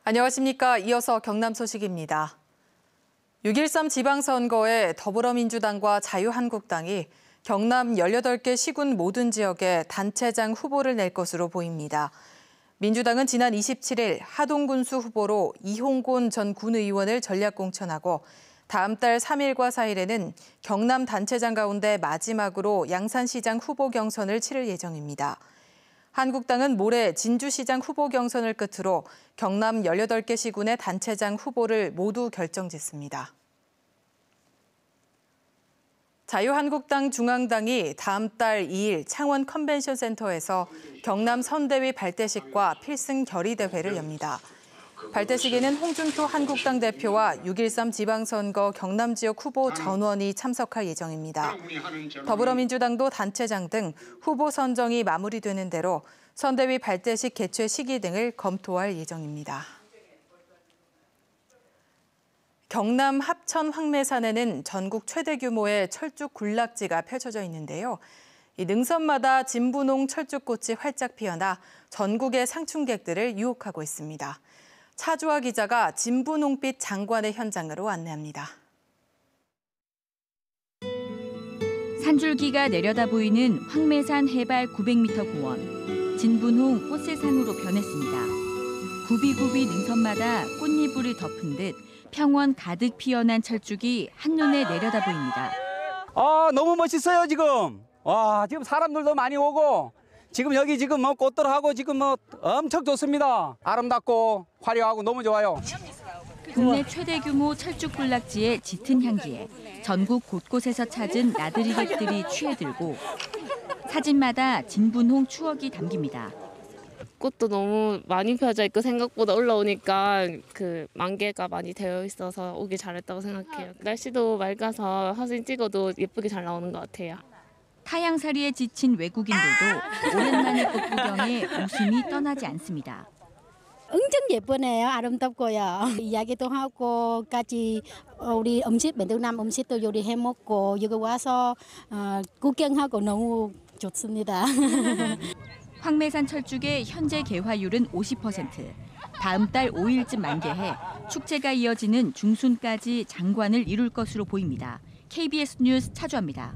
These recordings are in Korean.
안녕하십니까. 이어서 경남 소식입니다. 6.13 지방선거에 더불어민주당과 자유한국당이 경남 18개 시군 모든 지역에 단체장 후보를 낼 것으로 보입니다. 민주당은 지난 27일 하동군수 후보로 이홍곤 전 군의원을 전략 공천하고 다음 달 3일과 4일에는 경남 단체장 가운데 마지막으로 양산시장 후보 경선을 치를 예정입니다. 한국당은 모레 진주시장 후보 경선을 끝으로 경남 18개 시군의 단체장 후보를 모두 결정짓습니다. 자유한국당 중앙당이 다음 달 2일 창원 컨벤션 센터에서 경남 선대위 발대식과 필승 결의대회를 엽니다. 발대식에는 홍준표 한국당 대표와 6.13 지방선거 경남 지역 후보 전원이 참석할 예정입니다. 더불어민주당도 단체장 등 후보 선정이 마무리되는 대로 선대위 발대식 개최 시기 등을 검토할 예정입니다. 경남 합천 황매산에는 전국 최대 규모의 철쭉 군락지가 펼쳐져 있는데요. 이 능선마다 진분홍 철쭉꽃이 활짝 피어나 전국의 상춘객들을 유혹하고 있습니다. 차주아 기자가 진분홍빛 장관의 현장으로 안내합니다. 산줄기가 내려다 보이는 황매산 해발 900m 고원. 진분홍 꽃세상으로 변했습니다. 굽이굽이 능선마다 꽃이불을 덮은 듯 평원 가득 피어난 철쭉이 한눈에 내려다 보입니다. 너무 멋있어요 지금. 지금 사람들도 많이 오고 지금 여기 지금 꽃들하고 지금 엄청 좋습니다. 아름답고 화려하고 너무 좋아요. 국내 최대 규모 철쭉 군락지의 짙은 향기에 전국 곳곳에서 찾은 나들이객들이 취해들고 사진마다 진분홍 추억이 담깁니다. 꽃도 너무 많이 펴져 있고 생각보다 올라오니까 만개가 많이 되어 있어서 오길 잘했다고 생각해요. 날씨도 맑아서 사진 찍어도 예쁘게 잘 나오는 것 같아요. 타양살이에 지친 외국인들도 오랜만에 꽃 구경에 웃음이 떠나지 않습니다. 엄청 예쁘네요. 아름답고요. 이야기도 하고 같이 우리 음식 베트남 음식도 요리해 먹고 여기 와서 구경하고 너무 좋습니다. 황매산 철쭉의 현재 개화율은 50%. 다음 달 5일쯤 만개해 축제가 이어지는 중순까지 장관을 이룰 것으로 보입니다. KBS 뉴스 차주아입니다.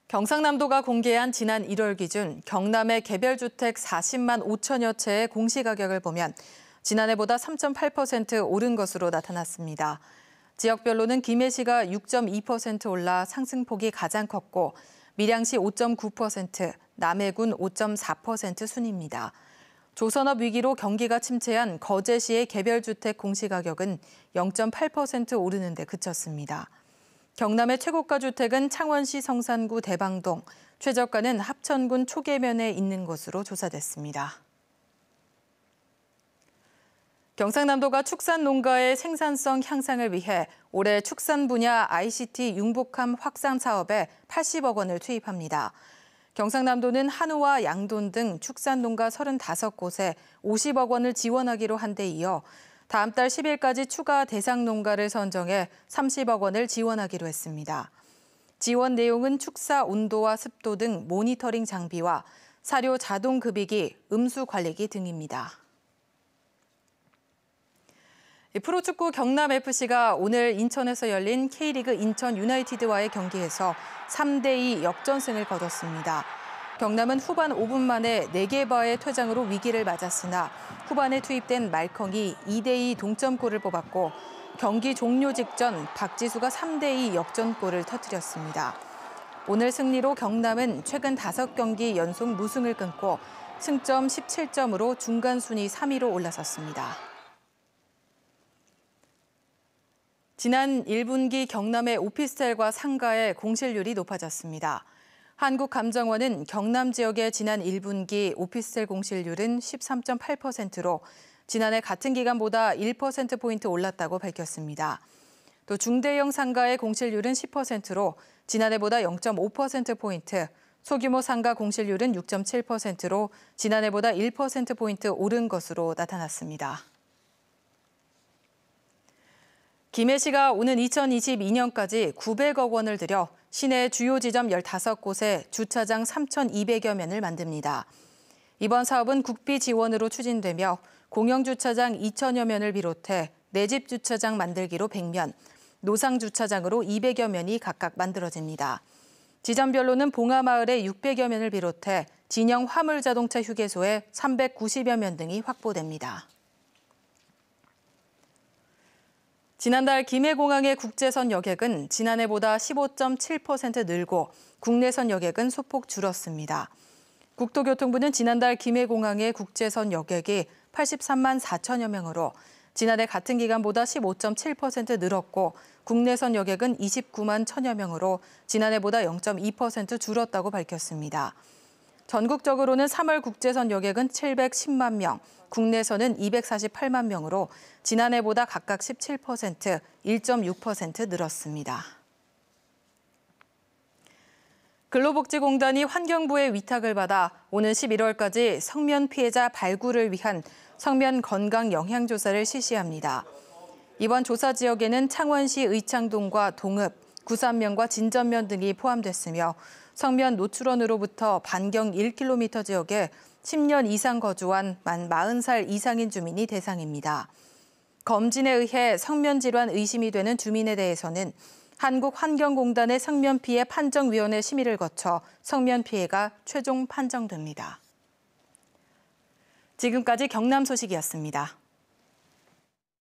경상남도가 공개한 지난 1월 기준 경남의 개별주택 40만 5천여 채의 공시가격을 보면 지난해보다 3.8% 오른 것으로 나타났습니다. 지역별로는 김해시가 6.2% 올라 상승폭이 가장 컸고 밀양시 5.9%, 남해군 5.4% 순입니다. 조선업 위기로 경기가 침체한 거제시의 개별주택 공시가격은 0.8% 오르는 데 그쳤습니다. 경남의 최고가 주택은 창원시 성산구 대방동, 최저가는 합천군 초계면에 있는 것으로 조사됐습니다. 경상남도가 축산 농가의 생산성 향상을 위해 올해 축산 분야 ICT 융복함 확산 사업에 80억 원을 투입합니다. 경상남도는 한우와 양돈 등 축산 농가 35곳에 50억 원을 지원하기로 한 데 이어 다음 달 10일까지 추가 대상 농가를 선정해 30억 원을 지원하기로 했습니다. 지원 내용은 축사 온도와 습도 등 모니터링 장비와 사료 자동 급이기, 음수 관리기 등입니다. 프로축구 경남FC가 오늘 인천에서 열린 K리그 인천 유나이티드와의 경기에서 3대2 역전승을 거뒀습니다. 경남은 후반 5분 만에 4개바의 퇴장으로 위기를 맞았으나 후반에 투입된 말컹이 2대2 동점골을 뽑았고 경기 종료 직전 박지수가 3대2 역전골을 터뜨렸습니다. 오늘 승리로 경남은 최근 5경기 연속 무승을 끊고 승점 17점으로 중간 순위 3위로 올라섰습니다. 지난 1분기 경남의 오피스텔과 상가의 공실률이 높아졌습니다. 한국감정원은 경남 지역의 지난 1분기 오피스텔 공실률은 13.8%로 지난해 같은 기간보다 1%포인트 올랐다고 밝혔습니다. 또 중대형 상가의 공실률은 10%로 지난해보다 0.5%포인트, 소규모 상가 공실률은 6.7%로 지난해보다 1%포인트 오른 것으로 나타났습니다. 김해시가 오는 2022년까지 900억 원을 들여 시내 주요 지점 15곳에 주차장 3,200여 면을 만듭니다. 이번 사업은 국비 지원으로 추진되며 공영주차장 2천여 면을 비롯해 내집 주차장 만들기로 100면, 노상주차장으로 200여 면이 각각 만들어집니다. 지점별로는 봉하마을에 600여 면을 비롯해 진영 화물자동차 휴게소에 390여 면 등이 확보됩니다. 지난달 김해공항의 국제선 여객은 지난해보다 15.7% 늘고 국내선 여객은 소폭 줄었습니다. 국토교통부는 지난달 김해공항의 국제선 여객이 83만 4천여 명으로 지난해 같은 기간보다 15.7% 늘었고 국내선 여객은 29만 1천여 명으로 지난해보다 0.2% 줄었다고 밝혔습니다. 전국적으로는 3월 국제선 여객은 710만 명, 국내선은 248만 명으로 지난해보다 각각 17%, 1.6% 늘었습니다. 근로복지공단이 환경부의 위탁을 받아 오는 11월까지 성면 피해자 발굴을 위한 성면 건강 영향조사를 실시합니다. 이번 조사 지역에는 창원시 의창동과 동읍, 구산면과 진전면 등이 포함됐으며 성면 노출원으로부터 반경 1km 지역에 10년 이상 거주한 만 40살 이상인 주민이 대상입니다. 검진에 의해 성면 질환 의심이 되는 주민에 대해서는 한국환경공단의 성면피해 판정위원회 심의를 거쳐 성면피해가 최종 판정됩니다. 지금까지 경남 소식이었습니다.